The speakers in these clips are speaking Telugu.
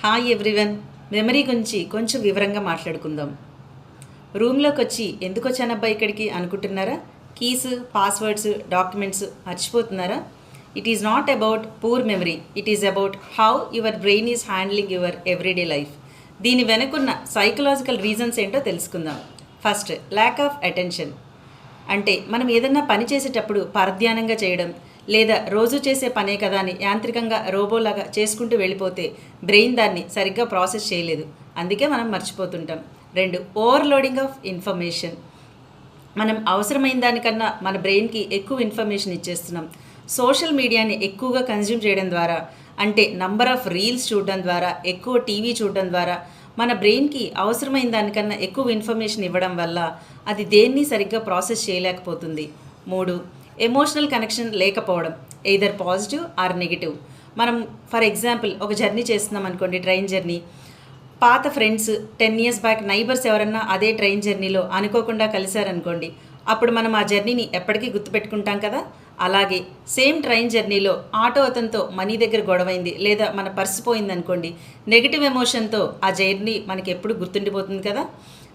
Hi everyone. మెమరీ గురించి కొంచెం వివరంగా మాట్లాడుకుందాం. రూమ్లోకి వచ్చి ఎందుకు వచ్చానబ్బా ఇక్కడికి అనుకుంటున్నారా? కీస్, పాస్వర్డ్స్, డాక్యుమెంట్స్ మర్చిపోతున్నారా? It is not about poor memory, it is about how your brain is handling your everyday life. దీని వెనుకున్న సైకలాజికల్ రీజన్స్ ఏంటో తెలుసుకుందాం. First, lack of attention. అంటే మనం ఏదన్నా పని చేసేటప్పుడు పరధ్యానంగా చేయడం, లేదా రోజు చేసే పనే కదా అని యాంత్రికంగా రోబోలాగా చేసుకుంటూ వెళ్ళిపోతే బ్రెయిన్ దాన్ని సరిగ్గా ప్రాసెస్ చేయలేదు, అందుకే మనం మర్చిపోతుంటాం. రెండు, ఓవర్లోడింగ్ ఆఫ్ ఇన్ఫర్మేషన్. మనం అవసరమైన దానికన్నా మన బ్రెయిన్కి ఎక్కువ ఇన్ఫర్మేషన్ ఇచ్చేస్తున్నాం. సోషల్ మీడియాని ఎక్కువగా కన్జ్యూమ్ చేయడం ద్వారా, అంటే నంబర్ ఆఫ్ రీల్స్ చూడడం ద్వారా, ఎక్కువ టీవీ చూడడం ద్వారా మన బ్రెయిన్కి అవసరమైన దానికన్నా ఎక్కువ ఇన్ఫర్మేషన్ ఇవ్వడం వల్ల అది దేన్ని సరిగ్గా ప్రాసెస్ చేయలేకపోతుంది. మూడు, ఎమోషనల్ కనెక్షన్ లేకపోవడం, ఎయిదర్ పాజిటివ్ ఆర్ నెగిటివ్. మనం ఫర్ ఎగ్జాంపుల్ ఒక జర్నీ చేస్తున్నాం అనుకోండి, ట్రైన్ జర్నీ. పాత ఫ్రెండ్స్, 10 years బ్యాక్ నైబర్స్ ఎవరన్నా అదే ట్రైన్ జర్నీలో అనుకోకుండా కలిశారనుకోండి, అప్పుడు మనం ఆ జర్నీని ఎప్పటికీ గుర్తుపెట్టుకుంటాం కదా. అలాగే సేమ్ ట్రైన్ జర్నీలో ఆటో అతనితో మనీ దగ్గర గొడవైంది, లేదా మన పర్స్ పోయిందనుకోండి, నెగిటివ్ ఎమోషన్తో ఆ జర్నీ మనకి ఎప్పుడు గుర్తుండిపోతుంది కదా.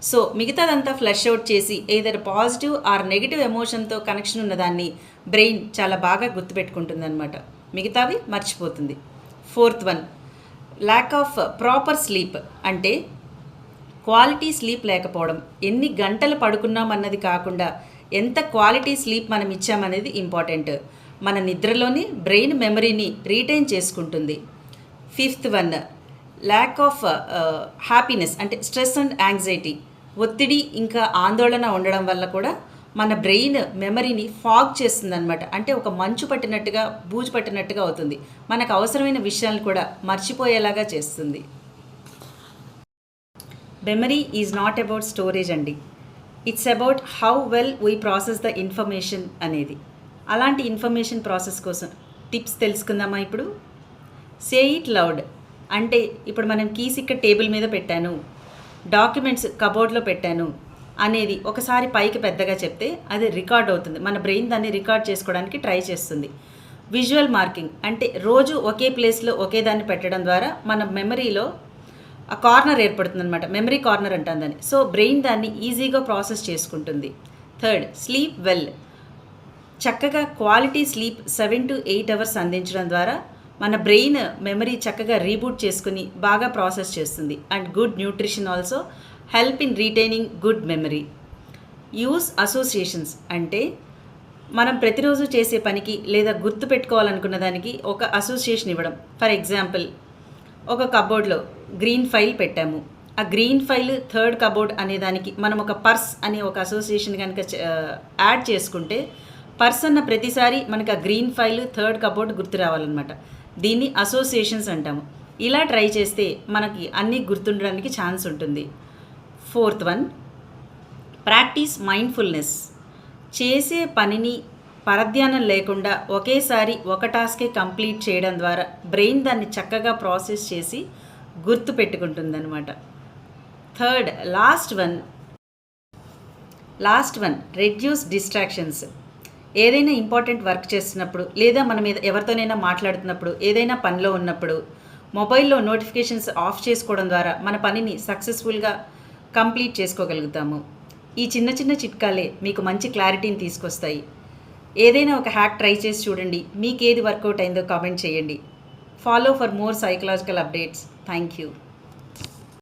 సో మిగతాదంతా ఫ్లష్ అవుట్ చేసి ఎయిదర్ పాజిటివ్ ఆర్ నెగిటివ్ ఎమోషన్తో కనెక్షన్ ఉన్నదాన్ని బ్రెయిన్ చాలా బాగా గుర్తుపెట్టుకుంటుంది అనమాట, మిగతావి మర్చిపోతుంది. Fourth one, lack of proper sleep. అంటే క్వాలిటీ స్లీప్ లేకపోవడం. ఎన్ని గంటలు పడుకున్నామన్నది కాకుండా ఎంత క్వాలిటీ స్లీప్ మనం ఇచ్చామనేది ఇంపార్టెంట్. మన నిద్రలోని బ్రెయిన్ మెమరీని రీటైన్ చేసుకుంటుంది. Fifth one, lack of happiness. అంటే స్ట్రెస్ అండ్ యాంగ్జైటీ. ఒత్తిడి ఇంకా ఆందోళన ఉండడం వల్ల కూడా మన బ్రెయిన్ మెమరీని ఫాగ్ చేస్తుంది అనమాట. అంటే ఒక మంచు పట్టినట్టుగా, బూజు పట్టినట్టుగా అవుతుంది. మనకు అవసరమైన విషయాలను కూడా మర్చిపోయేలాగా చేస్తుంది. Memory is not about storage అండి, it's about how well we process the information అనేది. అలాంటి ఇన్ఫర్మేషన్ ప్రాసెస్ కోసం టిప్స్ తెలుసుకుందామా ఇప్పుడు? Say it loud. అంటే ఇప్పుడు మనం కీస్ ఇక్కడ టేబుల్ మీద పెట్టాను, డాక్యుమెంట్స్ కబోర్డ్లో పెట్టాను అనేది ఒకసారి పైకి పెద్దగా చెప్తే అది రికార్డ్ అవుతుంది. మన బ్రెయిన్ దాన్ని రికార్డ్ చేసుకోవడానికి ట్రై చేస్తుంది. Visual marking. అంటే రోజు ఒకే ప్లేస్లో ఒకే దాన్ని పెట్టడం ద్వారా మన మెమరీలో ఆ కార్నర్ ఏర్పడుతుంది అనమాట. మెమరీ కార్నర్ అంటాం దాన్ని. సో బ్రెయిన్ దాన్ని ఈజీగా ప్రాసెస్ చేసుకుంటుంది. Third, sleep well. చక్కగా క్వాలిటీ స్లీప్ 7 to 8 hours అందించడం ద్వారా మన బ్రెయిన్ మెమరీ చక్కగా రీబూట్ చేసుకుని బాగా ప్రాసెస్ చేస్తుంది. And good nutrition also help in retaining good memory. Use associations. అంటే మనం ప్రతిరోజు చేసే పనికి లేదా గుర్తు పెట్టుకోవాలనుకున్న దానికి ఒక అసోసియేషన్ ఇవ్వడం. ఫర్ ఎగ్జాంపుల్, ఒక కబోర్డ్లో గ్రీన్ ఫైల్ పెట్టాము. ఆ గ్రీన్ ఫైల్ థర్డ్ కబోర్డ్ అనే దానికి మనం ఒక పర్స్ అనే ఒక అసోసియేషన్ కనుక యాడ్ చేసుకుంటే పర్స్ అన్న ప్రతిసారి మనకు ఆ గ్రీన్ ఫైల్ థర్డ్ కబోర్డ్ గుర్తు రావాలన్నమాట. దీన్ని అసోసియేషన్స్ అంటాము. ఇలా ట్రై చేస్తే మనకి అన్నీ గుర్తుండడానికి ఛాన్స్ ఉంటుంది. Fourth one, practice mindfulness. చేసే పనిని పరధ్యానం లేకుండా ఒకేసారి ఒక టాస్కే కంప్లీట్ చేయడం ద్వారా బ్రెయిన్ దాన్ని చక్కగా ప్రాసెస్ చేసి గుర్తు పెట్టుకుంటుందన్నమాట. Third, last one, reduce distractions. ఏదైనా ఇంపార్టెంట్ వర్క్ చేస్తున్నప్పుడు, లేదా మనం ఎవరితోనైనా మాట్లాడుతున్నప్పుడు, ఏదైనా పనిలో ఉన్నప్పుడు మొబైల్లో నోటిఫికేషన్స్ ఆఫ్ చేసుకోవడం ద్వారా మన పనిని సక్సెస్ఫుల్గా కంప్లీట్ చేసుకోగలుగుతాము. ఈ చిన్న చిన్న చిట్కాలే మీకు మంచి క్లారిటీని తీసుకొస్తాయి. ఏదైనా ఒక హ్యాక్ ట్రై చేసి చూడండి, మీకు ఏది వర్కౌట్ అయిందో కామెంట్ చేయండి. Follow for more psychological updates. Thank you.